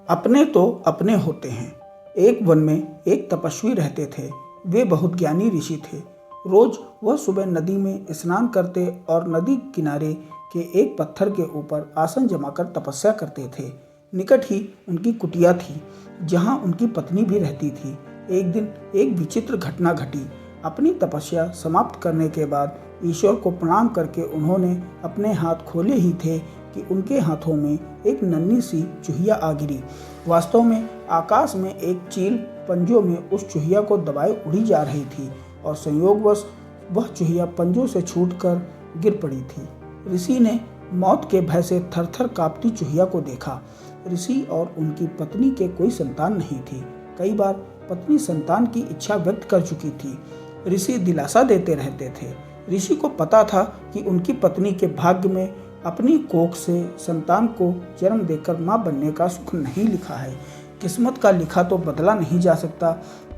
अपने तो अपने होते हैं। एक वन में एक तपस्वी रहते थे। वे बहुत ज्ञानी ऋषि थे। रोज वह सुबह नदी में स्नान करते और नदी किनारे के एक पत्थर के ऊपर आसन जमाकर तपस्या करते थे। निकट ही उनकी कुटिया थी, जहाँ उनकी पत्नी भी रहती थी। एक दिन एक विचित्र घटना घटी। अपनी तपस्या समाप्त करने के बाद ईश्वर को प्रणाम करके उन्होंने अपने हाथ खोले ही थे कि उनके हाथों में एक नन्ही सी चूहिया आ गिरी। वास्तव में आकाश में एक चील पंजों में उस चूहिया को दबाए उड़ी जा रही थी और संयोगवश वह चूहिया पंजों से छूटकर गिर पड़ी थी। ऋषि ने मौत के भय से थरथर कांपती चूहिया को देखा। ऋषि और उनकी पत्नी के कोई संतान नहीं थी। कई बार पत्नी संतान की इच्छा व्यक्त कर चुकी थी। ऋषि दिलासा देते रहते थे। ऋषि को पता था कि उनकी पत्नी के भाग्य में अपनी कोख से संतान को जन्म देकर मां बनने का सुख नहीं लिखा है। किस्मत का लिखा तो बदला नहीं जा सकता,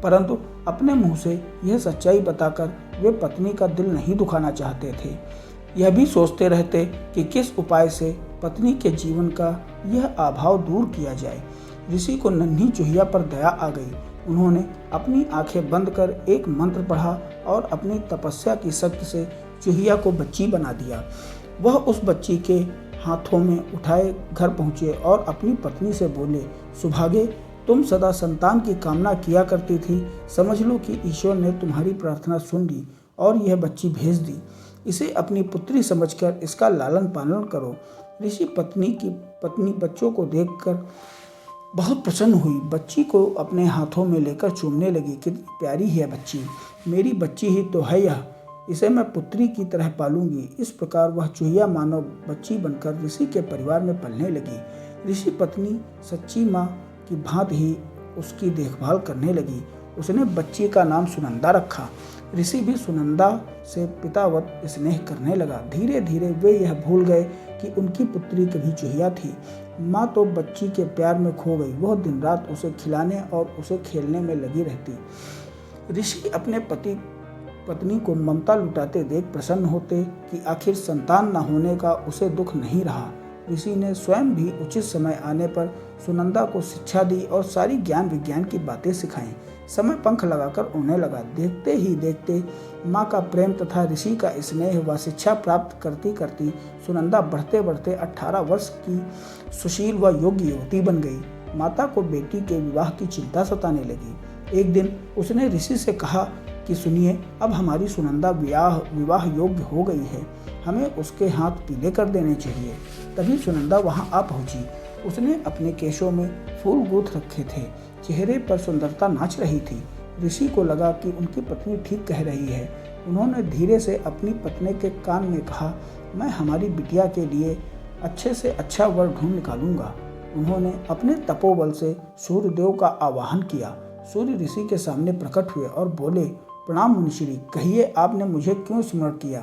परंतु अपने मुंह से यह सच्चाई बताकर वे पत्नी का दिल नहीं दुखाना चाहते थे। यह भी सोचते रहते कि किस उपाय से पत्नी के जीवन का यह अभाव दूर किया जाए। ऋषि को नन्ही चूहिया पर दया आ गई। उन्होंने अपनी आंखें बंद कर एक मंत्र पढ़ा और अपनी तपस्या की शक्ति से चूहिया को बच्ची बना दिया। वह उस बच्ची के हाथों में उठाए घर पहुँचे और अपनी पत्नी से बोले, सुभागे, तुम सदा संतान की कामना किया करती थी। समझ लो कि ईश्वर ने तुम्हारी प्रार्थना सुन ली और यह बच्ची भेज दी। इसे अपनी पुत्री समझकर इसका लालन पालन करो। ऋषि पत्नी बच्चों को देखकर बहुत प्रसन्न हुई। बच्ची को अपने हाथों में लेकर चूमने लगी। कितनी प्यारी है बच्ची, मेरी बच्ची ही तो है यह, इसे मैं पुत्री की तरह पालूंगी। इस प्रकार वह चूहिया मानव बच्ची बनकर ऋषि के परिवार में पलने लगी। ऋषि पत्नी सच्ची माँ की भांति ही उसकी देखभाल करने लगी। उसने बच्ची का नाम सुनंदा रखा। ऋषि भी सुनंदा से पितावत स्नेह करने लगा। धीरे धीरे वे यह भूल गए कि उनकी पुत्री कभी चूहिया थी। माँ तो बच्ची के प्यार में खो गई। वह दिन रात उसे खिलाने और उसे खेलने में लगी रहती। ऋषि अपने पत्नी को ममता लुटाते देख प्रसन्न होते कि आखिर संतान न होने का उसे दुख नहीं रहा। ऋषि ने स्वयं भी उचित समय आने पर सुनंदा को शिक्षा दी और सारी ज्ञान विज्ञान की बातें सिखाईं। समय पंख लगाकर उड़ने लगा। देखते ही देखते माँ का प्रेम तथा ऋषि का स्नेह व शिक्षा प्राप्त करती करती सुनंदा बढ़ते बढ़ते 18 वर्ष की सुशील व योग्य युवती बन गई। माता को बेटी के विवाह की चिंता सताने लगी। एक दिन उसने ऋषि से कहा कि सुनिए, अब हमारी सुनंदा विवाह योग्य हो गई है, हमें उसके हाथ पीले कर देने चाहिए। तभी सुनंदा वहां आ पहुंची। उसने अपने केशों में फूल गूंथ रखे थे, चेहरे पर सुंदरता नाच रही थी। ऋषि को लगा कि उनकी पत्नी ठीक कह रही है। उन्होंने धीरे से अपनी पत्नी के कान में कहा, मैं हमारी बिटिया के लिए अच्छे से अच्छा वर ढूंढ निकालूंगा। उन्होंने अपने तपोबल से सूर्यदेव का आवाहन किया। सूर्य ऋषि के सामने प्रकट हुए और बोले, प्रणाम मुनिश्री, कहिए आपने मुझे क्यों स्मरण किया,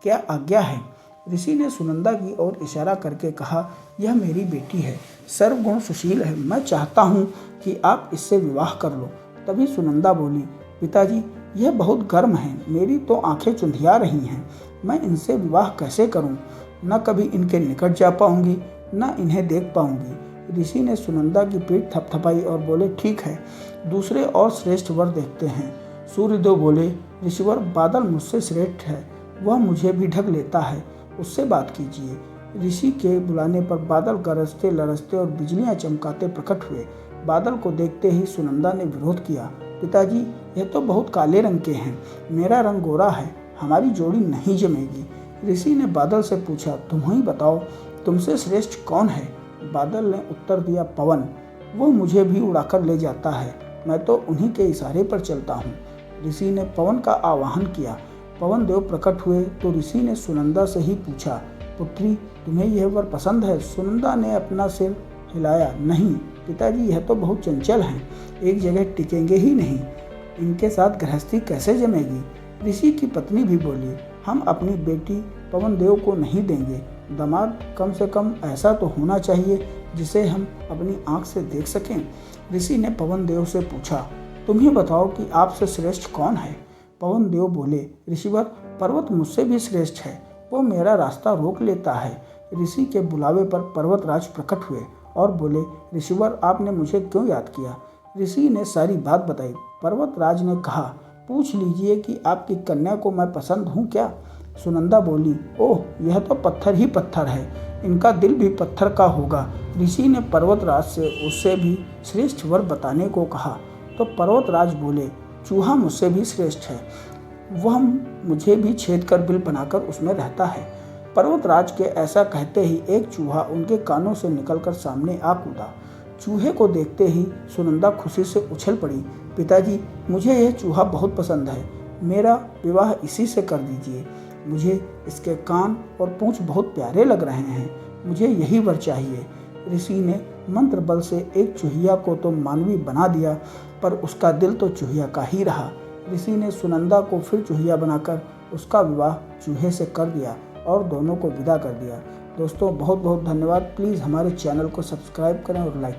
क्या आज्ञा है। ऋषि ने सुनंदा की ओर इशारा करके कहा, यह मेरी बेटी है, सर्वगुण सुशील है, मैं चाहता हूँ कि आप इससे विवाह कर लो। तभी सुनंदा बोली, पिताजी, यह बहुत गर्म है, मेरी तो आंखें चुंधिया रही हैं, मैं इनसे विवाह कैसे करूँ, न कभी इनके निकट जा पाऊंगी न इन्हें देख पाऊंगी। ऋषि ने सुनंदा की पीठ थपथपाई और बोले, ठीक है, दूसरे और श्रेष्ठ वर देखते हैं। सूर्यदेव बोले, ऋषिवर, बादल मुझसे श्रेष्ठ है, वह मुझे भी ढक लेता है, उससे बात कीजिए। ऋषि के बुलाने पर बादल गरजते लरजते और बिजलियां चमकाते प्रकट हुए। बादल को देखते ही सुनंदा ने विरोध किया, पिताजी, यह तो बहुत काले रंग के हैं, मेरा रंग गोरा है, हमारी जोड़ी नहीं जमेगी। ऋषि ने बादल से पूछा, तुम ही बताओ, तुमसे श्रेष्ठ कौन है। बादल ने उत्तर दिया, पवन, वो मुझे भी उड़ाकर ले जाता है, मैं तो उन्हीं के इशारे पर चलता हूँ। ऋषि ने पवन का आवाहन किया। पवन देव प्रकट हुए तो ऋषि ने सुनंदा से ही पूछा, पुत्री, तुम्हें यह वर पसंद है। सुनंदा ने अपना सिर हिलाया, नहीं पिताजी, यह तो बहुत चंचल हैं, एक जगह टिकेंगे ही नहीं, इनके साथ गृहस्थी कैसे जमेगी। ऋषि की पत्नी भी बोली, हम अपनी बेटी पवन देव को नहीं देंगे, दामाद कम से कम ऐसा तो होना चाहिए जिसे हम अपनी आंख से देख सकें। ऋषि ने पवन देव से पूछा, तुम ही बताओ कि आपसे श्रेष्ठ कौन है। पवन देव बोले, ऋषिवर, पर्वत मुझसे भी श्रेष्ठ है, वो मेरा रास्ता रोक लेता है। ऋषि के बुलावे पर पर्वतराज प्रकट हुए और बोले, ऋषिवर आपने मुझे क्यों याद किया? ऋषि ने सारी बात बताई। पर्वतराज ने कहा, पूछ लीजिए कि आपकी कन्या को मैं पसंद हूँ क्या? सुनंदा बोली, ओह यह तो पत्थर ही पत्थर है, इनका दिल भी पत्थर का होगा। ऋषि ने पर्वतराज से उससे भी श्रेष्ठ वर बताने को कहा तो पर्वतराज बोले, चूहा मुझसे भी श्रेष्ठ है, वह मुझे भी छेद कर बिल बनाकर उसमें रहता है। पर्वतराज के ऐसा कहते ही एक चूहा उनके कानों से निकलकर सामने आ कूदा। चूहे को देखते ही सुनंदा खुशी से उछल पड़ी, पिताजी मुझे यह चूहा बहुत पसंद है, मेरा विवाह इसी से कर दीजिए। मुझे इसके कान और पूंछ बहुत प्यारे लग रहे हैं, मुझे यही वर चाहिए। ऋषि ने मंत्र बल से एक चूहिया को तो मानवी बना दिया, पर उसका दिल तो चूहिया का ही रहा। ऋषि ने सुनंदा को फिर चूहिया बनाकर उसका विवाह चूहे से कर दिया और दोनों को विदा कर दिया। दोस्तों बहुत बहुत धन्यवाद। प्लीज़ हमारे चैनल को सब्सक्राइब करें और लाइक